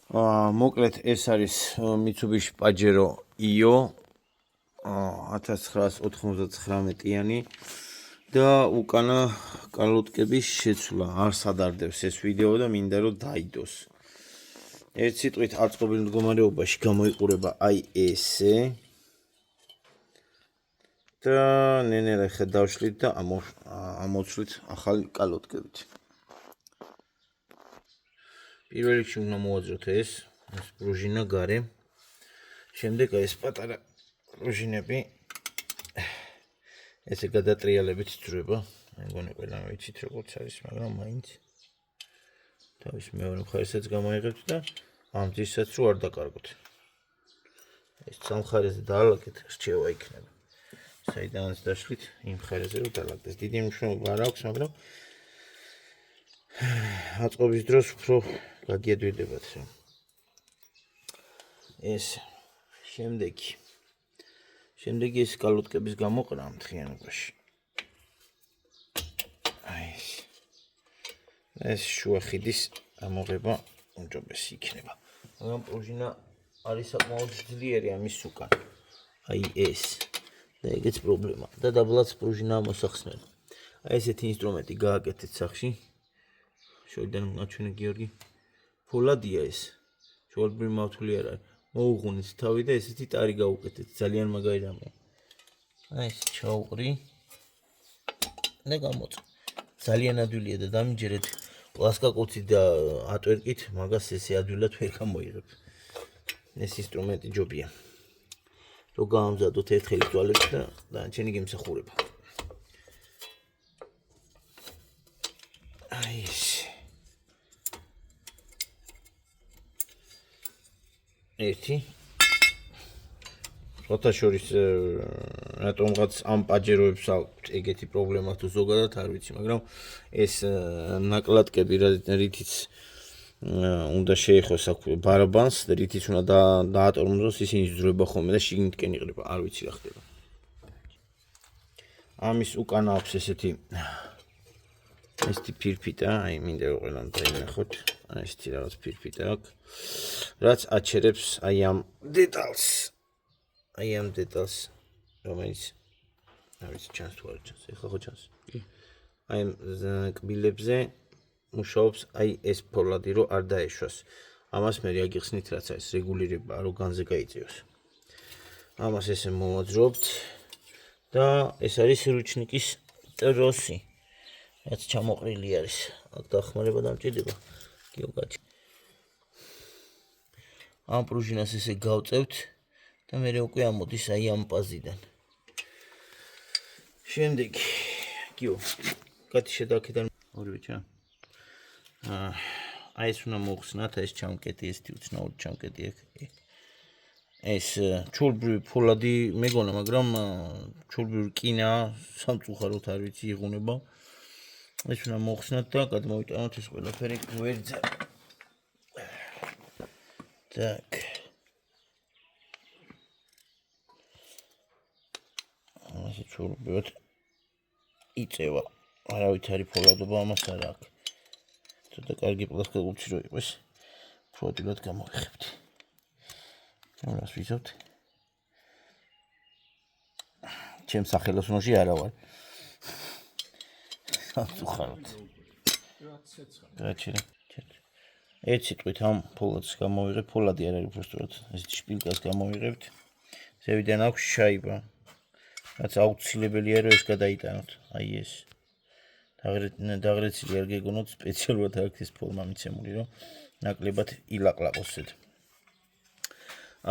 მოკლედ ეს არის Mitsubishi Pajero IO 1999-იანი და უკანა კალოტკების შეცვლა არ სადარდებს ეს ვიდეო და მინდა რომ დაიდოს. ერთ სიტყვით არწყობილ მდგომარეობაში გამოიყურება აი ესე და ნენერა ხე დავშლით და ამოცვლით ახალი კალოტკებით. პირველ რიგში უნდა მოვაძროთ ეს პრუჟინა გარე. შემდეგ ეს პატარა პრუჟინები ესე გადატრიალებით ძრება. მეგონი ყველა ვიცით როგორც არის, მაგრამ მაინც თავის მეორე მხარესაც გამოიღებთ და ამ ძისაც რო არ დაკარგოთ. ეს სამხრეთზე დაალაგეთ, რჩევა იქნება. საიდანაც დაშლით, იმ მხარეზე რო დაალაგდეს. დიდი მნიშვნელობა არ აქვს, მაგრამ აწყობის დროს უფრო გაგიადვირდებათ. ეს შემდეგი ეს კალოტკების გამოყრა ამ მთლიანობაში. ეს შუა ხიდის ამოღება უმჯობესი იქნება. მაგრამ პრუჟინა არის საკმაოდ ძლიერი ამის უკან. აი ეს და ეგეც პრობლემა და დაბლაც პრუჟინა მოსახსნელი. აი ესეთი ინსტრუმენტი გააკეთეთ სახში. შორიდან აჩვენე გიორგი. ფოლადია ეს. ჩვეულებრივი მავთული არ არის. მოუღუნეთ თავი და ესეთი ტარი გაუკეთეთ. ძალიან მაგარი რამეა. აი ეს ჩაუყრი და გამოწ. ძალიან ადვილია და დამიჯერეთ პლასკაკუცით და ატვერკით, მაგას ესე ადვილად ვერ გამოიღებ. ეს ინსტრუმენტი ჯობია. რო გაამზადოთ ერთხელის თვალებს და დანარჩენი გემსახურება. აი ეს. ერთი როთა შორის რატომღაც ამ პაჯეროებს აქვთ ეგეთი პრობლემა თუ ზოგადად არ ვიცი, მაგრამ ეს ნაკლატკები რითიც უნდა შეეხოს აქ ბარაბანს და რითიც უნდა დაატორმოზოს, ისინი ძრება ხოლმე და შიგნიტკენ იყრება, არ ვიცი რა ხდება. ამის უკანა აქვს ესეთი ფირფიტა, აი მინდა რომ ყველამ დაინახოთ. ესეთი რაღაც ფირფიტა აქვს, რაც აჩერებს აი ამ დეტალს. რომელიც არ ვიცი ჩანს თუ არ ჩანს, ეხლა ხო ჩანს. აი ამ კბილებზე მუშაობს აი ეს ფოლადი, რომ არ დაეშვას. ამას მე აგიხსნით, რაც არის რეგულირება, რომ განზე გაიწევს. ამას ესე მოვაძრობთ და ეს არის რუჩნიკის ტროსი, რაც ჩამოყრილი არის. აქ დახმარება დამჭირდება. გიოგაჩი. ამ პრუჟინას ესე გავწევთ და მე უკვე ამოდის აი ამ პაზიდან. შემდეგ გიო კაცი შედაქიდან ორივე ჩა. აი ეს უნდა მოხსნათ, ეს ჩამკეტი, ეს უცნაური ჩამკეტი აქ. ეს ჩულბრივი ფოლადი მეგონა, მაგრამ ჩულბრივი რკინა სამწუხაროდ არ ვიცი იღუნება. ეს უნდა მოხსნათ და გადმოვიტანოთ ეს ყველაფერი გვერდზე. Так. ასე ჩურბოთ. იწევა. არავითარი ფოლადობა ამას არ აქვს. ცოტა კარგი პლასკაკუცი რო იყოს, ფროდილად გამოიხებთ. ამას ვიზავთ. ჩემ სახელოსნოში არა ვარ. სამწუხაროდ. გაჩერე. ერთ სიტყვით ამ ფოლადს გამოვიღებ, ფოლადი არ არის უბრალოდ, ესეთი შპილკას გამოვიღებთ. ზევიდან აქვს შაიბა. რაც აუცილებელია რომ ეს გადაიტანოთ. აი ეს. დაღრეცილი არ გეგონოთ, სპეციალურად აქვს ეს ფოლმა მიცემული, რომ ნაკლებად ილაყლაყოს ზედ.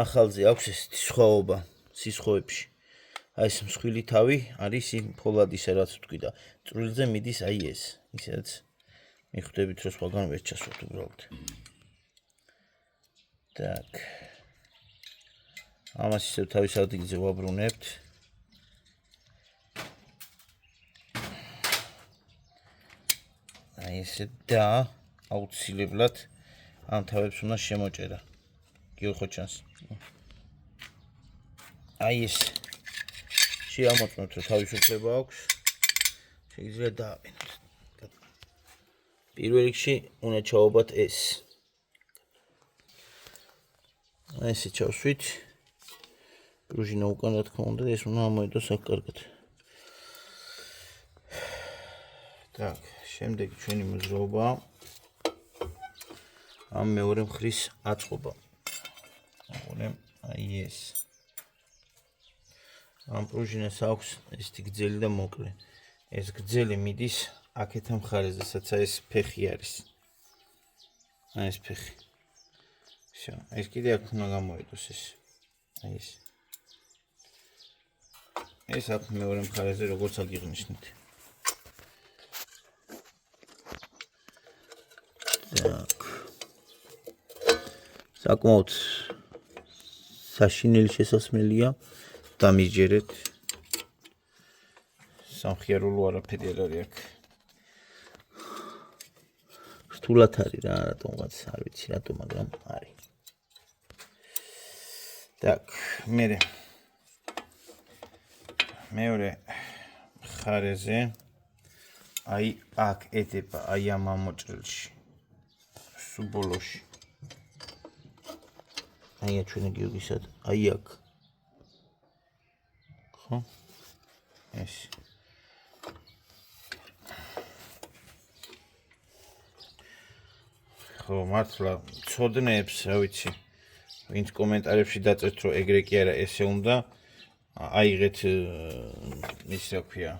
ახალზე აქვს ესეთი სხვაობა სისხოებში. აი ეს მსხვილი თავი არის იმ ფოლადისა, რაც ვთქვი და წვრილზე მიდის აი ეს. ისედაც მიხვდებით რომ სხვაგან ვერ ჩასვათ უბრალოდ. Так. ამას ისევ თავის ადგილზე ვაბრუნებთ. აი ესე და აუცილებლად ამ თავებს უნდა შემოჭერა. გიო ხო ჩანს. აი ეს. შეამოწმოთ რომ თავისუფლება აქვს. შეიძლება დააყენოთ. პირველ რიგში უნდა ჩაობათ ეს. ესე ჩავსვით. პრუჟინა უკან რა თქმა უნდა, ეს უნდა ამოედოს აქ კარგად. Так, შემდეგ ჩვენი მოძრაობა ამ მეორე მხრის აწყობა. აგონე, აი ეს. ამ პრუჟინას აქვს ესეთი გრძელი და მოკლე. ეს გრძელი მიდის აქეთ ამ მხარეზე, სადაც ეს ფეხი არის. აი ეს ფეხი. всё, ეს კიდე აქ უნდა გამოიდოს ეს. აი ეს. ეს აქ მეორე მხარეზე როგორც აგიღნიშნეთ. так. საკმაოდ საშინელი შესასმელია დამიჯერეთ. სამხიარულო არაფერი არ არის აქ. რთულად არის რა, რატომღაც არ ვიცი რატო, მაგრამ არის. так, მეორე მხარეზე აი აქ ეტება აი ამ ამოჭრილში. სუბოლოში. აი ჩვენი გიოგისად, აი აქ. ხო? ეს. ხო, მართლა ცოდნებს, რა ვიცი. ვინც კომენტარებში დაწერთ, რომ ეგრე კი არა, ესე უნდა აიღეთ ის რა ქვია,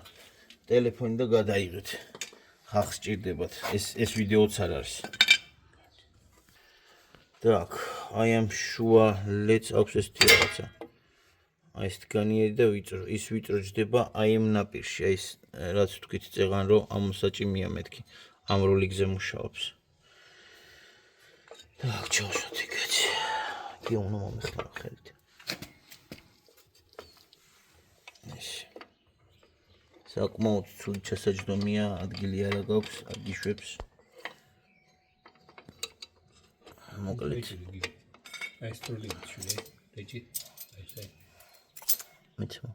ტელეფონი და გადაიღეთ. ხალხს სჭირდებათ. ეს ვიდეოც არ არის. так, აი ამ შუა ლედს აქვს ესეთი რაღაცა. აი ეს განიერი და ვიწრო, ის ვიწრო ჯდება აი ამ ნაპირში, აი ეს რაც თქვით წეღან რომ ამოსაჭიმია მეთქი, ამ როლიგზე მუშაობს. так, ჩავშოთ იქეთ. კი უნდა მომეხმარო ხელით. ეს საკმაოდ ცუდი ჩასაჯდომია, ადგილი არ აქვს, აგიშვებს. მოკლედ. აი სტროლი შულე, რეჯი, აი ესე. მეცო.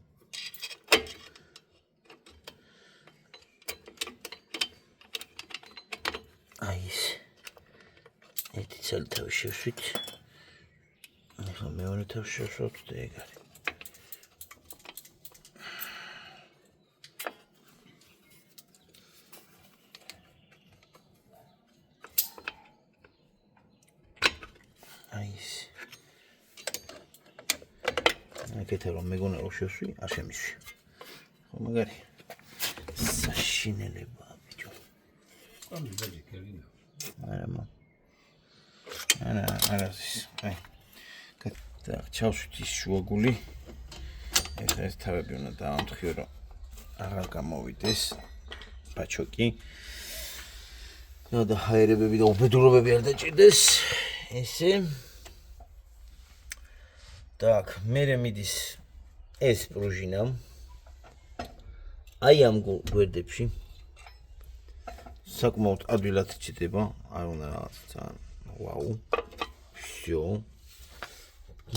აი ეს. ერთი წელი თავი შევშვით. ახლა მეორე თავი შევშვით და ეგ არის. აკეთე რომ მეგონა რო შევსვი, არ შემისვი. ხო მაგარი. საშინელება ბიჭო. ამ ძაჯი კელინა. არა ის. აი. так, ჩავსვით ის შუაგული. ეხლა ეს თავები უნდა დავამთხიო რომ აღარ გამოვიდეს პაჩოკი. და ჰაერებები და უბედურობები არ დაჭირდეს. ესე так, მერე მიდის ეს პრუჟინა. აი ამ გვერდებში საკმაოდ ადვილად ჩდება, არ უნდა რაღაც ძალიან ვაუ. всё.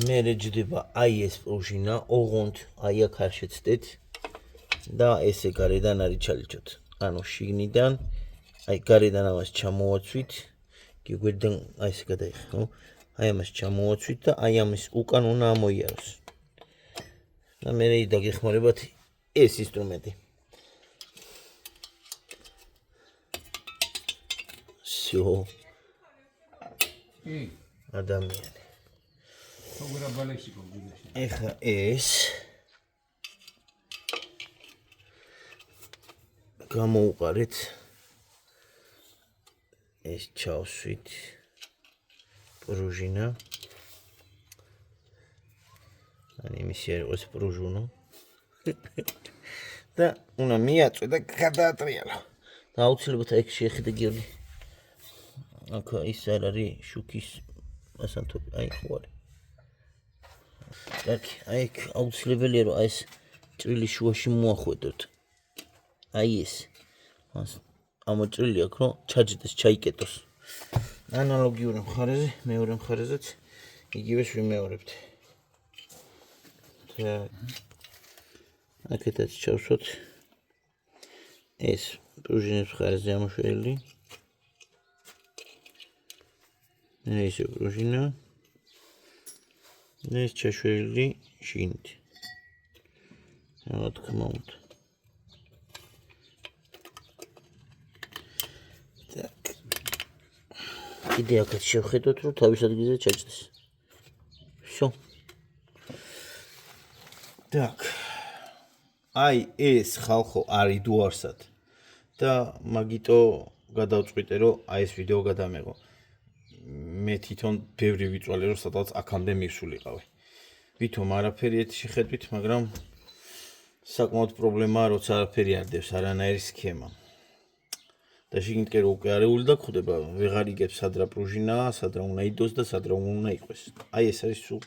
მერე ჯდება აი ეს პრუჟინა, ოღონდ აი აქ არ შეცდეთ და ესე გარედან არის ჩალიჩოთ. ანუ შიგნიდან აი გარედან ამას ჩამოვაცვით, გვერდიდან აი ესე გადაიხი, ხო? აი ამას ჩამოვაცვით და აი ამის უკან უნდა ამოიაროს. და მე დაგეხმარებათ ეს ინსტრუმენტი. всё. ადამიანი. როგორ აბალეში გოგინაში. ეხა ეს გამოუყარეთ. ეს ჩავსვით. პრუჟინა. ანუ იმისი არ იყოს პრუჟუნო. და უნდა მიაწვე და გადაატრიალო. და აუცილებლად ეგ შეხედე გიორგი. აქ ის არ არის შუქის ასანთობი, აი ხო არის. კარგი, აი ეგ აუცილებელია რომ აი ეს ჭრილი შუაში მოახვედოთ. აი ეს. მას ამოჭრილი აქვს რომ ჩაჯდეს, ჩაიკეტოს. ანალოგიური მხარეზე, მეორე მხარეზეც იგივეს ვიმეორებთ. აქეთაც ჩავსვოთ ეს პრუჟინის მხარეზე ამოშველი. ეს პრუჟინა. ეს ჩაშვერილი შინით. რა თქმა უნდა. Так. კიდე აქაც შევხედოთ, რომ თავის ადგილზე ჩაჭდეს. Всё. Так. აი ეს ხალხო არის დუარსად. და მაგიტო გადავწყვიტე, რომ აი ეს ვიდეო გადამეღო. მე თვითონ ბევრი ვიწვალე, რომ სადღაც აქამდე მივსულიყავი. ვითომ არაფერი ეთი შეხედვით, მაგრამ საკმაოდ პრობლემაა, როცა არაფერი არ დევს, არანაირი სქემა. და შიგნით კი რო უკვე არეული დაგხვდება, ვეღარ იგებს სად რა პრუჟინაა, სად რა უნდა იდოს და სად რა უნდა იყოს. აი ეს არის სულ